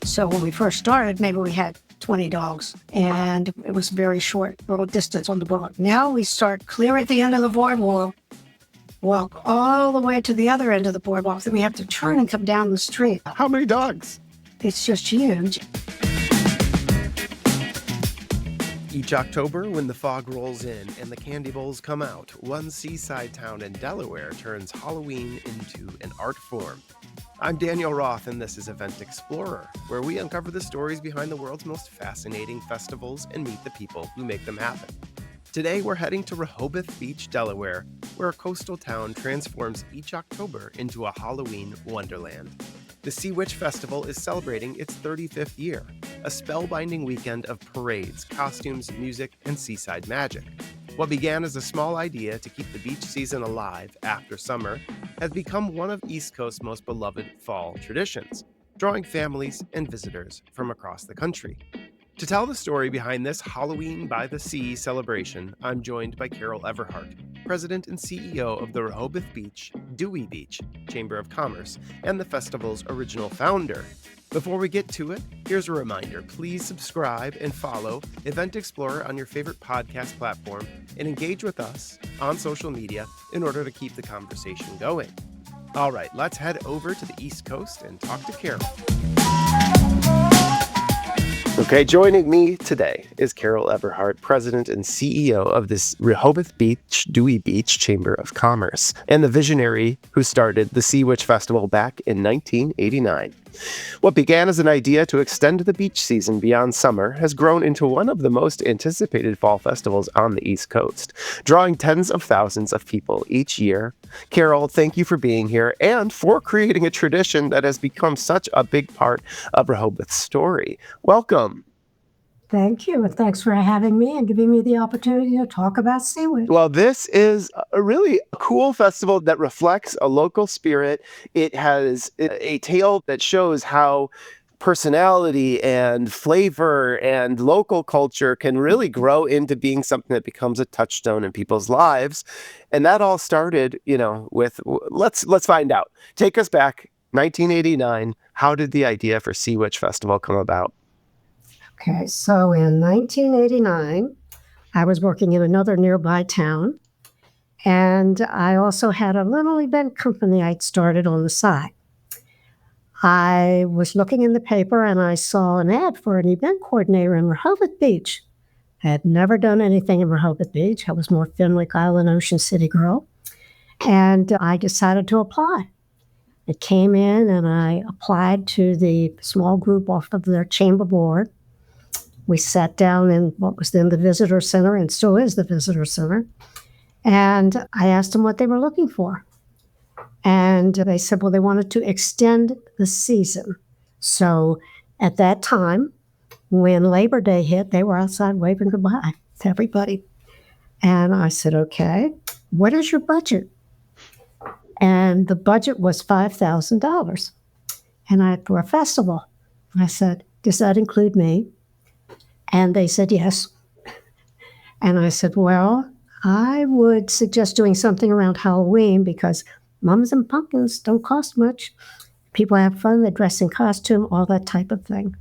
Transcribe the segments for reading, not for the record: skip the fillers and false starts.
So when we first started, maybe we had 20 dogs, and it was very short, little distance on the boardwalk. Now we start clear at the end of the boardwalk, walk all the way to the other end of the boardwalk, then we have to turn and come down the street. How many dogs? It's just huge. Each October, when the fog rolls in and the candy bowls come out, one seaside town in Delaware turns Halloween into an art form. I'm Daniel Roth, and this is Event Explorer, where we uncover the stories behind the world's most fascinating festivals and meet the people who make them happen. Today, we're heading to Rehoboth Beach, Delaware, where a coastal town transforms each October into a Halloween wonderland. The Sea Witch Festival is celebrating its 35th year, a spellbinding weekend of parades, costumes, music, and seaside magic. What began as a small idea to keep the beach season alive after summer has become one of East Coast's most beloved fall traditions, drawing families and visitors from across the country. To tell the story behind this Halloween by the Sea celebration, I'm joined by Carol Everhart, President and CEO of the Rehoboth Beach, Dewey Beach Chamber of Commerce, and the festival's original founder. Before we get to it, here's a reminder. Please subscribe and follow Event Explorer on your favorite podcast platform and engage with us on social media in order to keep the conversation going. All right, let's head over to the East Coast and talk to Carol. Okay, joining me today is Carol Everhart, President and CEO of this Rehoboth Beach, Dewey Beach Chamber of Commerce, and the visionary who started the Sea Witch Festival back in 1989. What began as an idea to extend the beach season beyond summer has grown into one of the most anticipated fall festivals on the East Coast, drawing tens of thousands of people each year. Carol, thank you for being here and for creating a tradition that has become such a big part of Rehoboth's story. Welcome. Thank you, and thanks for having me and giving me the opportunity to talk about Sea Witch. Well, this is a really cool festival that reflects a local spirit. It has a tale that shows how personality and flavor and local culture can really grow into being something that becomes a touchstone in people's lives. And that all started, with let's find out. Take us back, 1989. How did the idea for Sea Witch Festival come about? Okay, so in 1989, I was working in another nearby town, and I also had a little event company I'd started on the side. I was looking in the paper, and I saw an ad for an event coordinator in Rehoboth Beach. I had never done anything in Rehoboth Beach. I was more Fenwick Island, Ocean City girl, and I decided to apply. It came in, and I applied to the small group off of their chamber board. We sat down in what was then the visitor center and still is the visitor center. And I asked them what they were looking for. And they said, well, they wanted to extend the season. So at that time, when Labor Day hit, they were outside waving goodbye to everybody. And I said, okay, what is your budget? And the budget was $5,000 for a festival. And I said, does that include me? And they said yes. And I said, well, I would suggest doing something around Halloween because mums and pumpkins don't cost much. People have fun, they dress in costume, all that type of thing.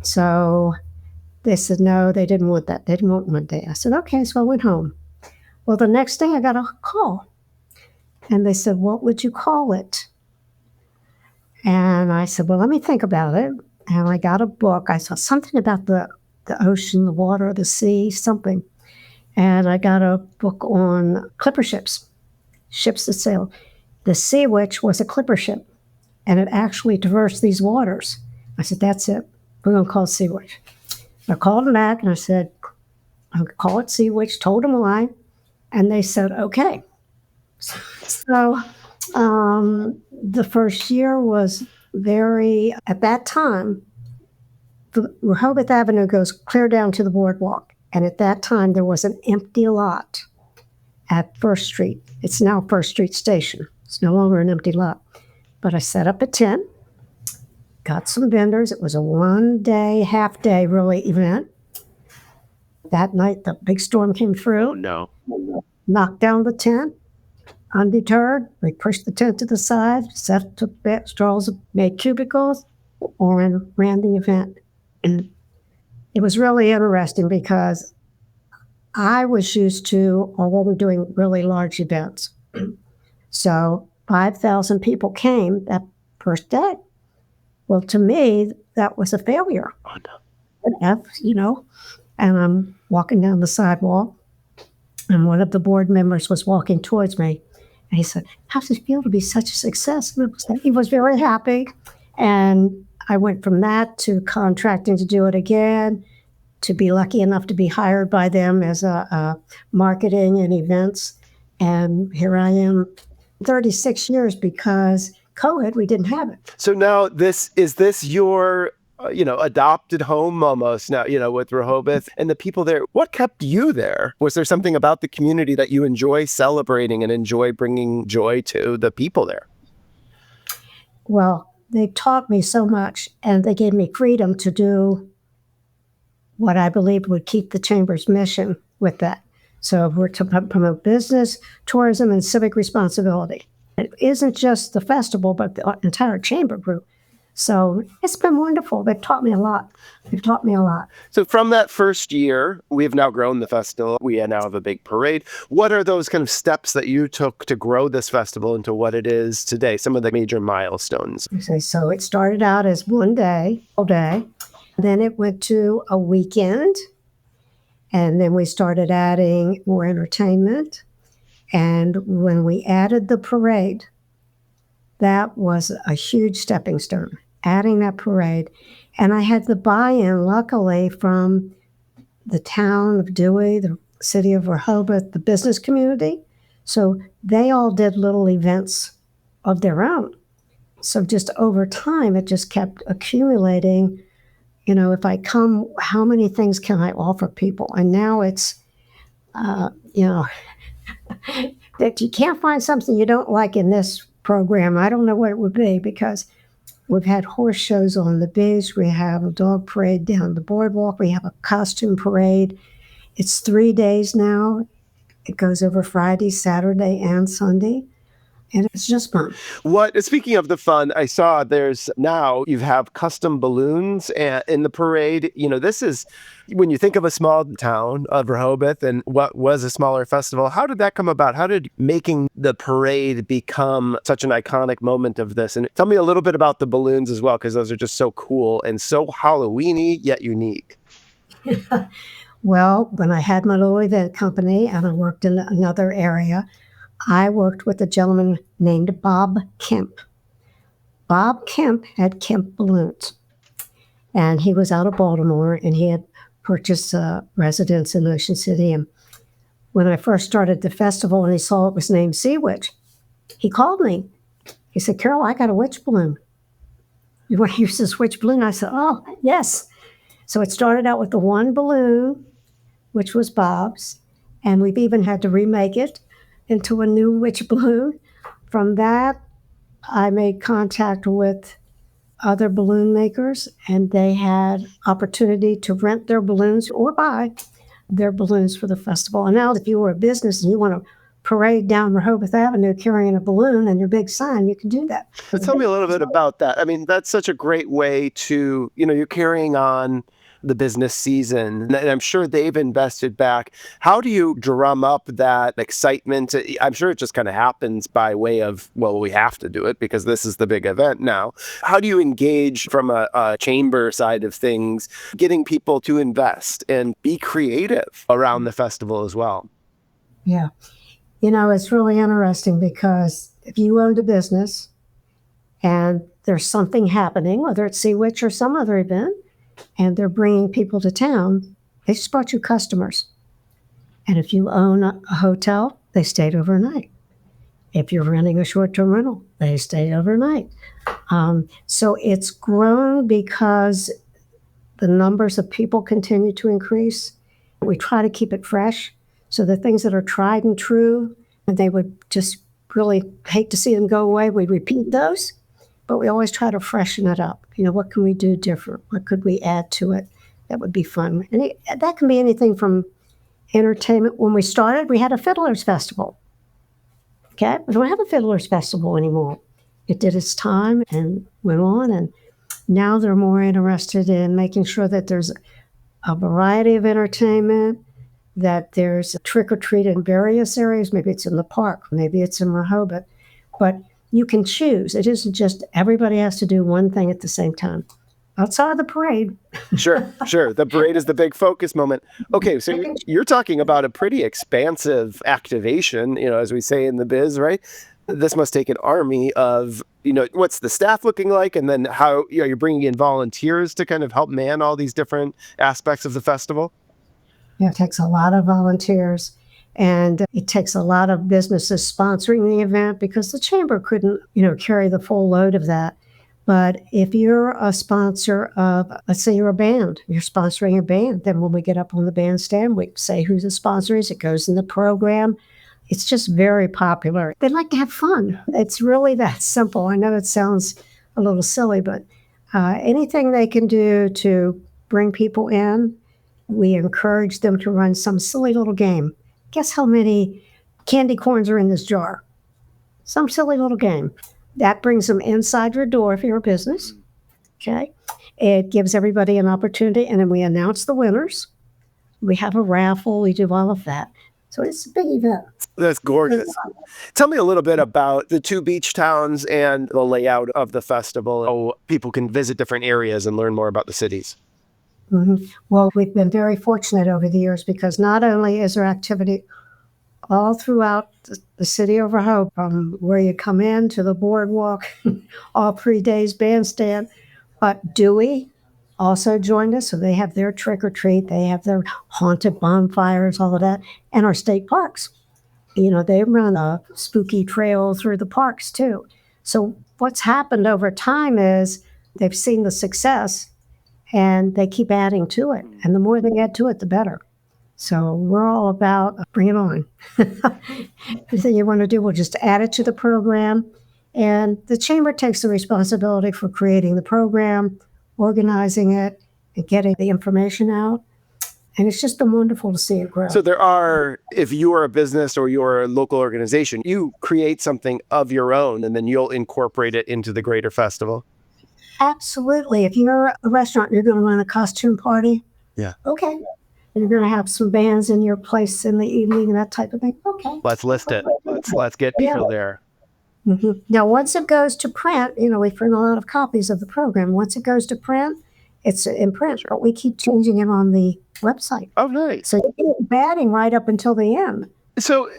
So they said no, they didn't want that. They didn't want one day. I said, okay, so I went home. Well, the next day I got a call. And they said, what would you call it? And I said, well, let me think about it. And I got a book. I saw something about the ocean, the water, the sea, something. And I got a book on clipper ships that sail. The Sea Witch was a clipper ship, and it actually traversed these waters. I said, that's it. We're going to call it Sea Witch. I called them back, and I said, I'll call it Sea Witch, told them why, and they said, okay. So the first year was at that time, the Rehoboth Avenue goes clear down to the boardwalk. And at that time, there was an empty lot at First Street. It's now First Street Station. It's no longer an empty lot. But I set up a tent, got some vendors. It was a one-day, half-day really event. That night, the big storm came through. Oh, no. Knocked down the tent. Undeterred, we pushed the tent to the side, set up straws, made cubicles, and ran the event. And it was really interesting because I was used to only doing really large events. So 5,000 people came that first day. Well, to me, that was a failure. An F, and I'm walking down the sidewalk, and one of the board members was walking towards me. And he said, "How does it feel to be such a success?" And he was very happy. And I went from that to contracting to do it again, to be lucky enough to be hired by them as a marketing and events. And here I am 36 years because COVID, we didn't have it. So now is this your adopted home almost now, with Rehoboth and the people there. What kept you there? Was there something about the community that you enjoy celebrating and enjoy bringing joy to the people there? Well, they taught me so much, and they gave me freedom to do what I believed would keep the Chamber's mission with that. So we're to promote business, tourism, and civic responsibility. It isn't just the festival, but the entire Chamber group. So it's been wonderful. They've taught me a lot. So from that first year, we've now grown the festival. We now have a big parade. What are those kind of steps that you took to grow this festival into what it is today? Some of the major milestones. Okay, so it started out as one day, all day. Then it went to a weekend. And then we started adding more entertainment. And when we added the parade, that was a huge stepping stone, adding that parade. And I had the buy-in, luckily, from the town of Dewey, the city of Rehoboth, the business community. So they all did little events of their own. So just over time, it just kept accumulating. If I come, how many things can I offer people? And now it's, that you can't find something you don't like in this program. I don't know what it would be, because we've had horse shows on the beach. We have a dog parade down the boardwalk. We have a costume parade. It's 3 days now. It goes over Friday, Saturday, and Sunday. And it's just fun. Speaking of the fun, I saw you have custom balloons in the parade. This is, when you think of a small town of Rehoboth and what was a smaller festival, how did that come about? How did making the parade become such an iconic moment of this? And tell me a little bit about the balloons as well, because those are just so cool and so Halloween-y yet unique. Well, when I had my little event company and I worked in another area, I worked with a gentleman named Bob Kemp. Bob Kemp had Kemp balloons, and he was out of Baltimore, and he had purchased a residence in Ocean City. And when I first started the festival and he saw it was named Sea Witch, he called me. He said, "Carol, I got a witch balloon. You want to use this witch balloon?" I said, "Oh, yes." So it started out with the one balloon, which was Bob's, and we've even had to remake it into a new witch balloon. From that, I made contact with other balloon makers, and they had opportunity to rent their balloons or buy their balloons for the festival. And now if you were a business and you want to parade down Rehoboth Avenue carrying a balloon and your big sign, you can do that. So tell me a little bit about that. I mean, that's such a great way to, you're carrying on the business season, and I'm sure they've invested back. How do you drum up that excitement? I'm sure it just kind of happens by way of, well, we have to do it because this is the big event now. How do you engage from a chamber side of things, getting people to invest and be creative around the festival as well? Yeah. It's really interesting because if you owned a business and there's something happening, whether it's Sea Witch or some other event, and they're bringing people to town, they just brought you customers. And if you own a hotel, they stayed overnight. If you're renting a short-term rental, they stayed overnight. So it's grown because the numbers of people continue to increase. We try to keep it fresh. So the things that are tried and true, and they would just really hate to see them go away, we repeat those. But we always try to freshen it up. What can we do different? What could we add to it that would be fun? And that can be anything from entertainment. When we started, we had a Fiddler's Festival. Okay? We don't have a Fiddler's Festival anymore. It did its time and went on. And Now they're more interested in making sure that there's a variety of entertainment, that there's a trick or treat in various areas. Maybe it's in the park, maybe it's in Rehoboth, but you can choose. It isn't just everybody has to do one thing at the same time. Outside of the parade. Sure. The parade is the big focus moment. Okay, so you're talking about a pretty expansive activation, as we say in the biz, right? This must take an army of, what's the staff looking like? And then how, you're bringing in volunteers to kind of help man all these different aspects of the festival? It takes a lot of volunteers, and it takes a lot of businesses sponsoring the event because the chamber couldn't, carry the full load of that. But if you're a sponsor of, let's say you're a band, you're sponsoring a band, then when we get up on the bandstand, we say who the sponsor is, it goes in the program. It's just very popular. They like to have fun. It's really that simple. I know it sounds a little silly, but anything they can do to bring people in, we encourage them to run some silly little game. Guess how many candy corns are in this jar? Some silly little game. That brings them inside your door if you're a business. Okay. It gives everybody an opportunity, and then we announce the winners. We have a raffle. We do all of that. So it's a big event. That's gorgeous. Tell me a little bit about the two beach towns and the layout of the festival, so people can visit different areas and learn more about the cities. Mm-hmm. Well, we've been very fortunate over the years because not only is there activity all throughout the city of Rehoboth, from where you come in to the boardwalk, all 3 days bandstand, but Dewey also joined us, so they have their trick or treat, they have their haunted bonfires, all of that, and our state parks. They run a spooky trail through the parks too. So what's happened over time is they've seen the success and they keep adding to it. And the more they add to it, the better. So we're all about bring it on. Everything you want to do, we'll just add it to the program. And the chamber takes the responsibility for creating the program, organizing it, and getting the information out. And it's just been wonderful to see it grow. So if you are a business or you're a local organization, you create something of your own and then you'll incorporate it into the greater festival. Absolutely. If you're a restaurant, you're going to run a costume party. Yeah. Okay. You're going to have some bands in your place in the evening and that type of thing. Okay. Let's list it. Let's get people there. Mm-hmm. Now, once it goes to print, we print a lot of copies of the program. Once it goes to print, it's in print, but we keep changing it on the website. Oh, nice. So you keep batting right up until the end. So,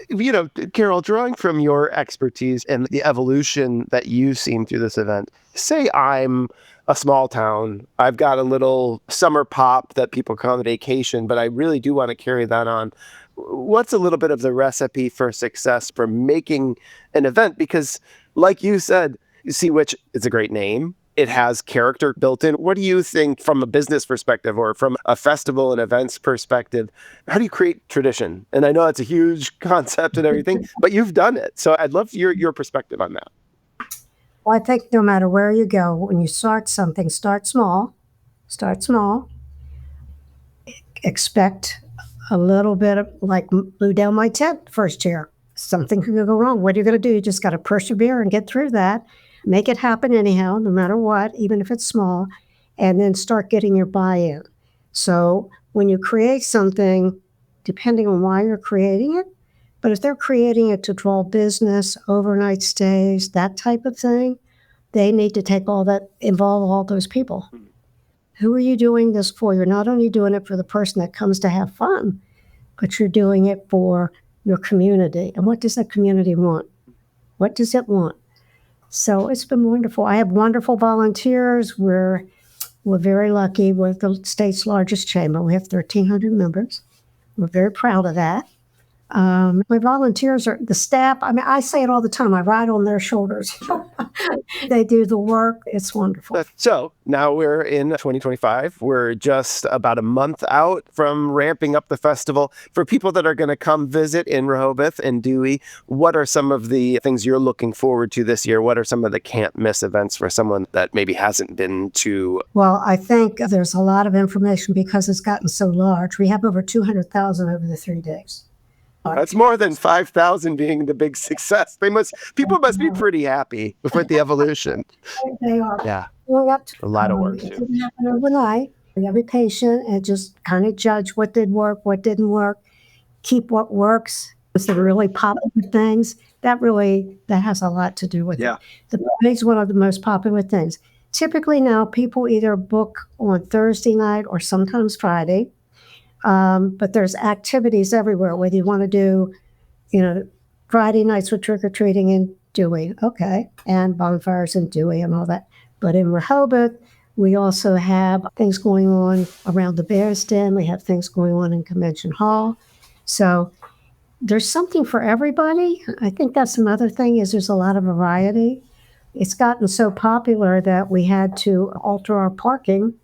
Carol, drawing from your expertise and the evolution that you've seen through this event, say I'm a small town, I've got a little summer pop that people come on vacation, but I really do want to carry that on. What's a little bit of the recipe for success for making an event? Because like you said, Sea Witch is a great name. It has character built in. What do you think from a business perspective or from a festival and events perspective? How do you create tradition? And I know that's a huge concept and everything, but you've done it. So I'd love your perspective on that. Well, I think no matter where you go, when you start something, start small. Start small. Expect a little bit of, like, blew down my tent first year. Something could go wrong. What are you going to do? You just got to persevere and get through that. Make it happen anyhow, no matter what, even if it's small, and then start getting your buy-in. So when you create something, depending on why you're creating it, but if they're creating it to draw business, overnight stays, that type of thing, they need to involve all those people. Who are you doing this for? You're not only doing it for the person that comes to have fun, but you're doing it for your community. And what does that community want? What does it want? So it's been wonderful. I have wonderful volunteers. We're very lucky. We're the state's largest chamber. We have 1,300 members. We're very proud of that. My volunteers are the staff. I mean, I say it all the time. I ride on their shoulders. They do the work. It's wonderful. So now we're in 2025. We're just about a month out from ramping up the festival. For people that are going to come visit in Rehoboth and Dewey, what are some of the things you're looking forward to this year? What are some of the can't miss events for someone that maybe hasn't been to? Well, I think there's a lot of information because it's gotten so large. We have over 200,000 over the 3 days. That's more than 5,000 being the big success. People must be pretty happy with the evolution. They are. Yeah. going up to, A lot of work it too. didn't happen overnight. Every patient and just kind of judge what did work, what didn't work, keep what works. It's the really popular things that has a lot to do with Yeah. it. The parade is one of the most popular things. Typically now people either book on Thursday night or sometimes Friday, but there's activities everywhere. Whether you want to do, you know, Friday nights with trick or treating in Dewey, okay, and bonfires in Dewey and all that. But in Rehoboth, we also have things going on around the Bears Den. We have things going on in Convention Hall. So there's something for everybody. I think that's another thing is there's a lot of variety. It's gotten so popular that we had to alter our parking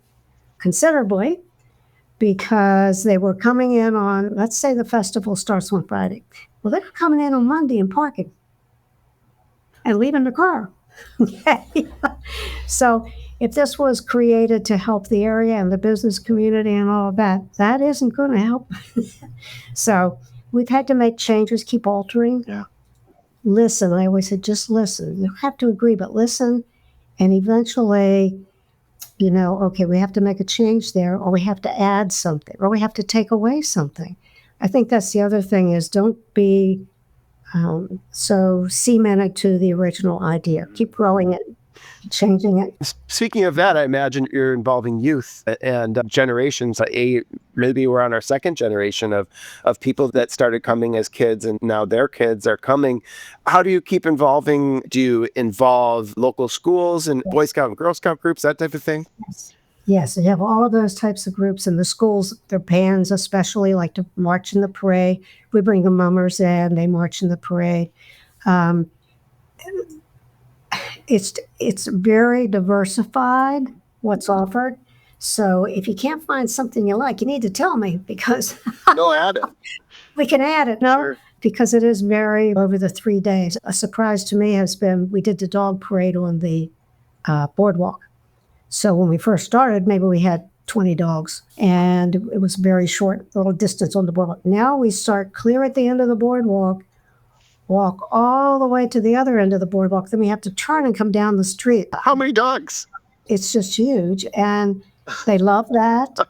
considerably because they were coming in on, let's say the festival starts on Friday. Well, they were coming in on Monday and parking and leaving the car. Okay. So if this was created to help the area and the business community and all of that, that isn't going to help. So we've had to make changes, keep altering. Yeah. Listen. I always said, just listen. You don't have to agree, but listen. And eventually, okay, we have to make a change there, or we have to add something, or we have to take away something. I think that's the other thing is don't be so cemented to the original idea. Keep growing it, changing it. Speaking of that, I imagine you're involving youth and generations. Maybe we're on our second generation of people that started coming as kids and now their kids are coming. How do you keep involving? Do you involve local schools and Boy Scout and Girl Scout groups, that type of thing? Yes, we have all of those types of groups in the schools. Their bands especially like to march in the parade. We bring the mummers in, they march in the parade. It's very diversified what's offered. So if you can't find something you like, you need to tell me because No, add it. we can add it. No, Sure. because it is very over the 3 days. A surprise to me has been we did the dog parade on the boardwalk. So when we first started, maybe we had 20 dogs, and it was very short little distance on the boardwalk. Now we start clear at the end of the boardwalk, walk all the way to the other end of the boardwalk. Then we have to turn and come down the street. How many dogs? It's just huge, and they love that.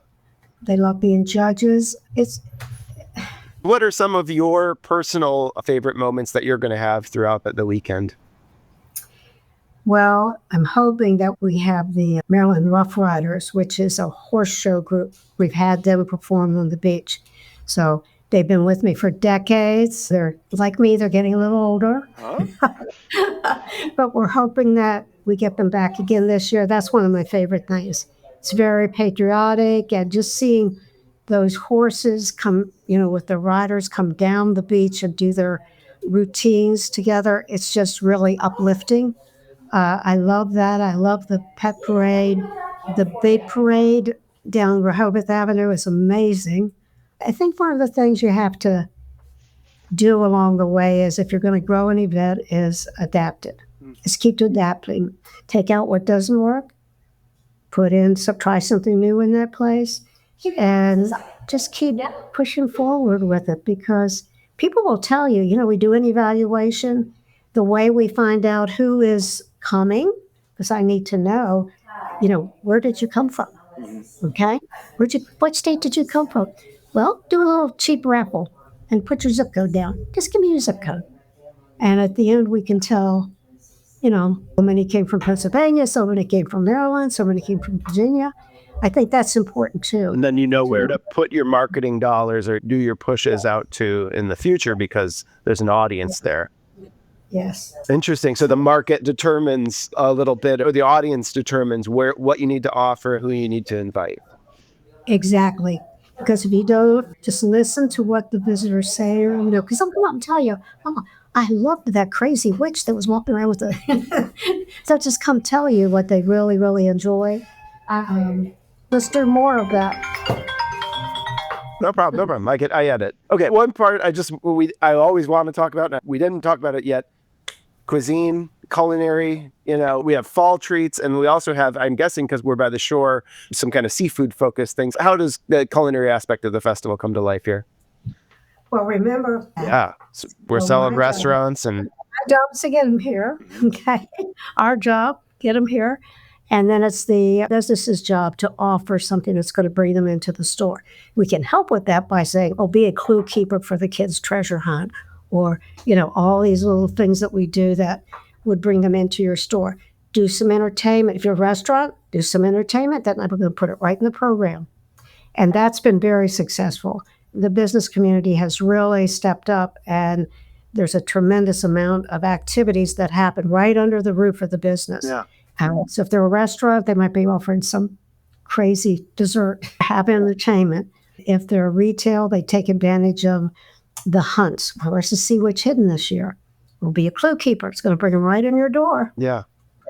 They love being judges. What are some of your personal favorite moments that you're going to have throughout the weekend? Well, I'm hoping that we have the Maryland Rough Riders, which is a horse show group. We've had them perform on the beach. So they've been with me for decades. They're like me, they're getting a little older. Huh? But we're hoping that we get them back again this year. That's one of my favorite things. It's very patriotic, and just seeing those horses come, with the riders come down the beach and do their routines together. It's just really uplifting. I love that. I love the pet parade. The big parade down Rehoboth Avenue is amazing. I think one of the things you have to do along the way is if you're going to grow an event is adapt it. Just keep adapting. Take out what doesn't work, try something new in that place, and just keep pushing forward with it because people will tell you, we do an evaluation. The way we find out who is coming, because I need to know, where did you come from? Okay? What state did you come from? Well, do a little cheap raffle and put your zip code down. Just give me your zip code. And at the end, we can tell, so many came from Pennsylvania, so many came from Maryland, so many came from Virginia. I think that's important too. And then you know where to put your marketing dollars or do your pushes out to in the future because there's an audience there. Yes. Interesting. So the market determines a little bit, or the audience determines what you need to offer, who you need to invite. Exactly. Because if you don't just listen to what the visitors say, because I'll come up and tell you, oh, I loved that crazy witch that was walking around with the. They'll just come tell you what they really, really enjoy. Let's do more of that. No problem. I get it. Okay, one part I always want to talk about, and we didn't talk about it yet. Cuisine, culinary, we have fall treats, and we also have, I'm guessing because we're by the shore, some kind of seafood focused things. How does the culinary aspect of the festival come to life here? Well, remember. Yeah, so we're selling restaurants and. Our job is to get them here. Okay. Our job, get them here. And then it's the business's job to offer something that's going to bring them into the store. We can help with that by saying, oh, be a clue keeper for the kids' treasure hunt, or, all these little things that we do that would bring them into your store. Do some entertainment. If you're a restaurant, do some entertainment. Then I'm going to put it right in the program. And that's been very successful. The business community has really stepped up, and there's a tremendous amount of activities that happen right under the roof of the business. Yeah. So if they're a restaurant, they might be offering some crazy dessert, have entertainment. If they're retail, they take advantage of the hunts. Well, where's the sea witch hidden this year? We'll be a clue keeper. It's going to bring them right in your door. Yeah.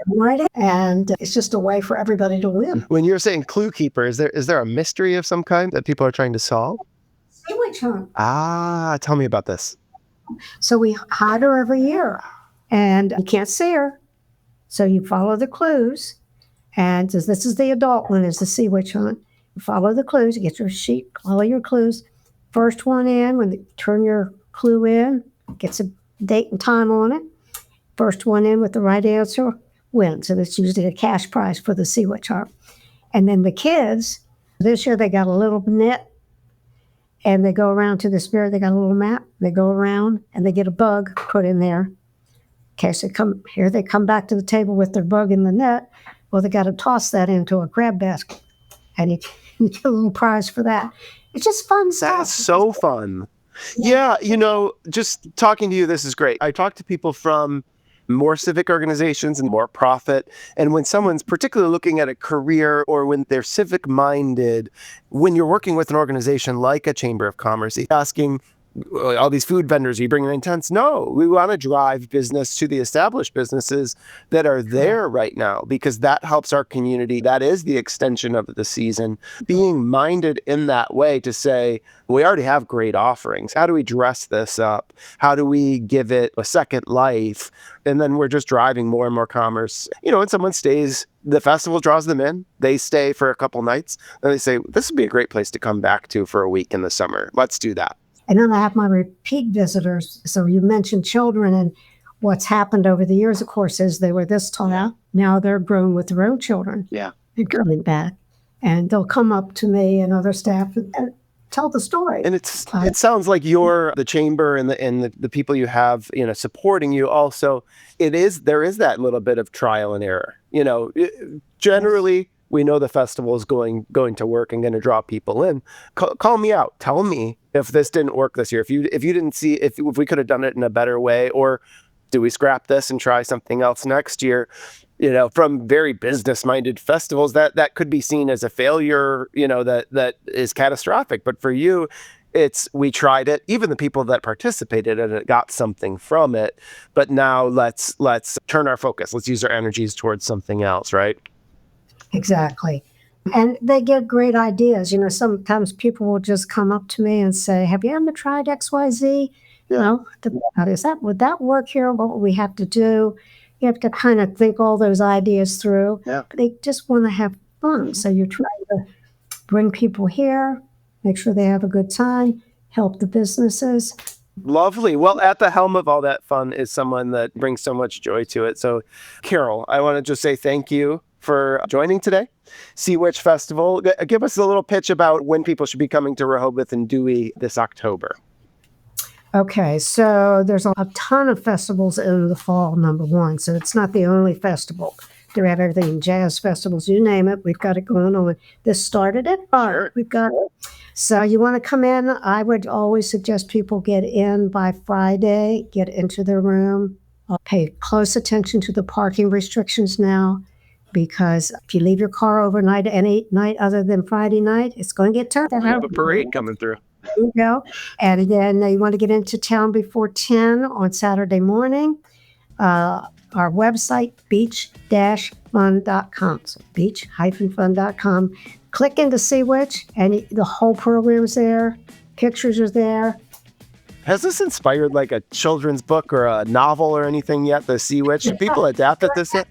Right in. And it's just a way for everybody to win. When you're saying clue keeper, is there a mystery of some kind that people are trying to solve? Sea witch hunt. Tell me about this. So we hide her every year, and you can't see her. So you follow the clues, and this is the adult one, is the sea witch hunt. You follow the clues, you get your sheet, follow your clues. First one in, when you turn your clue in, gets a date and time on it. First one in with the right answer wins, and it's usually a cash prize for the sea witch hunt. And then the kids, this year they got a little net, and they go around to the spirit. They got a little map. They go around, and they get a bug put in there. Okay, so they come back to the table with their bug in the net. Well, they got to toss that into a crab basket, and you get a little prize for that. It's just fun stuff. That's so fun. Yeah, just talking to you, this is great. I talk to people from more civic organizations and more profit. And when someone's particularly looking at a career, or when they're civic minded, when you're working with an organization like a Chamber of Commerce, asking all these food vendors, are you bringing in tents? No, we want to drive business to the established businesses that are there right now, because that helps our community. That is the extension of the season. Being minded in that way to say, we already have great offerings. How do we dress this up? How do we give it a second life? And then we're just driving more and more commerce. When someone stays, the festival draws them in. They stay for a couple nights. Then they say, this would be a great place to come back to for a week in the summer. Let's do that. And then I have my repeat visitors. So you mentioned children, and what's happened over the years, of course, is they were this tall. Now they're grown with their own children. Yeah. They're coming back, and they'll come up to me and other staff and tell the story. And it sounds like you're the chamber and the people you have, supporting you. Also, there is that little bit of trial and error. Generally, we know the festival is going to work and going to draw people in. Call me out. Tell me if this didn't work this year. If you didn't see if we could have done it in a better way, or do we scrap this and try something else next year? From very business-minded festivals, that could be seen as a failure. That is catastrophic. But for you, we tried it. Even the people that participated in it got something from it. But now let's turn our focus. Let's use our energies towards something else, right? Exactly. And they get great ideas. Sometimes people will just come up to me and say, have you ever tried XYZ? Would that work here? What would we have to do? You have to kind of think all those ideas through. Yeah. But they just want to have fun. So you're trying to bring people here, make sure they have a good time, help the businesses. Lovely. Well, at the helm of all that fun is someone that brings so much joy to it. So, Carol, I want to just say thank you for joining today. Sea Witch Festival. Give us a little pitch about when people should be coming to Rehoboth and Dewey this October. Okay, so there's a ton of festivals in the fall, number one. So it's not the only festival. They have everything, jazz festivals, you name it. We've got it going on. This started at 5. Sure. We've got it. So you want to come in, I would always suggest people get in by Friday, get into their room. I'll pay close attention to the parking restrictions now, because if you leave your car overnight any night other than Friday night, it's going to get turned. We have a parade coming through. There you go. And then you want to get into town before 10 on Saturday morning. Our website, beach-fun.com. So beach-fun.com. Click into Sea Witch, and the whole program's there. Pictures are there. Has this inspired like a children's book or a novel or anything yet, the Sea Witch? Have people adapted this yet?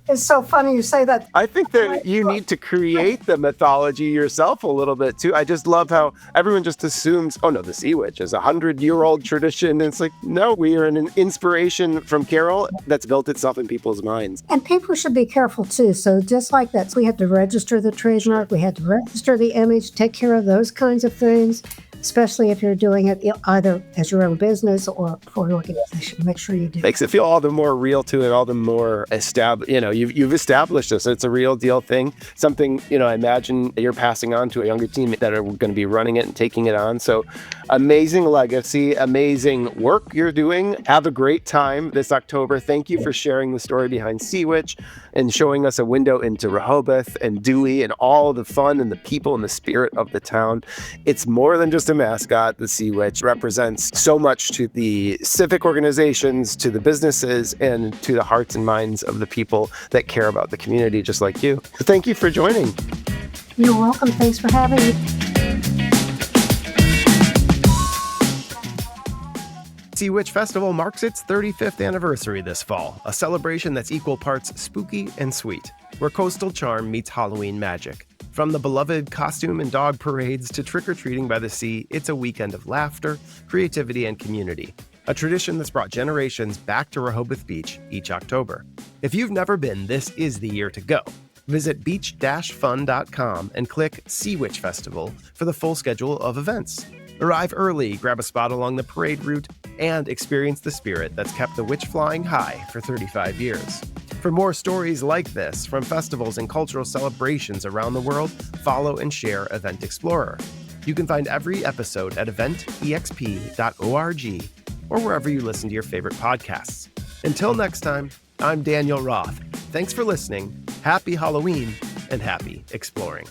It's so funny you say that. I think that you need to create the mythology yourself a little bit too. I just love how everyone just assumes, oh no, the Sea Witch is a 100-year-old tradition. And it's like, no, we are an inspiration from Carol that's built itself in people's minds. And people should be careful too. So just like that, we had to register the trademark, we had to register the image, take care of those kinds of things, especially if you're doing it either as your own business or for an organization. Make sure you do. Makes it feel all the more real to it, all the more established. You've established this. It's a real deal thing. Something, I imagine you're passing on to a younger team that are going to be running it and taking it on. So amazing legacy, amazing work you're doing. Have a great time this October. Thank you for sharing the story behind Sea Witch and showing us a window into Rehoboth and Dewey and all the fun and the people and the spirit of the town. It's more than just a mascot. The Sea Witch represents so much to the civic organizations, to the businesses, and to the hearts and minds of the people that care about the community, just like you. So thank you for joining. You're welcome. Thanks for having me. Sea Witch Festival marks its 35th anniversary this fall, a celebration that's equal parts spooky and sweet, where coastal charm meets Halloween magic. From the beloved costume and dog parades to trick-or-treating by the sea, it's a weekend of laughter, creativity, and community. A tradition that's brought generations back to Rehoboth Beach each October. If you've never been, this is the year to go. Visit beach-fun.com and click Sea Witch Festival for the full schedule of events. Arrive early, grab a spot along the parade route, and experience the spirit that's kept the witch flying high for 35 years. For more stories like this from festivals and cultural celebrations around the world, follow and share Event Explorer. You can find every episode at eventexp.org or wherever you listen to your favorite podcasts. Until next time, I'm Daniel Roth. Thanks for listening, happy Halloween, and happy exploring.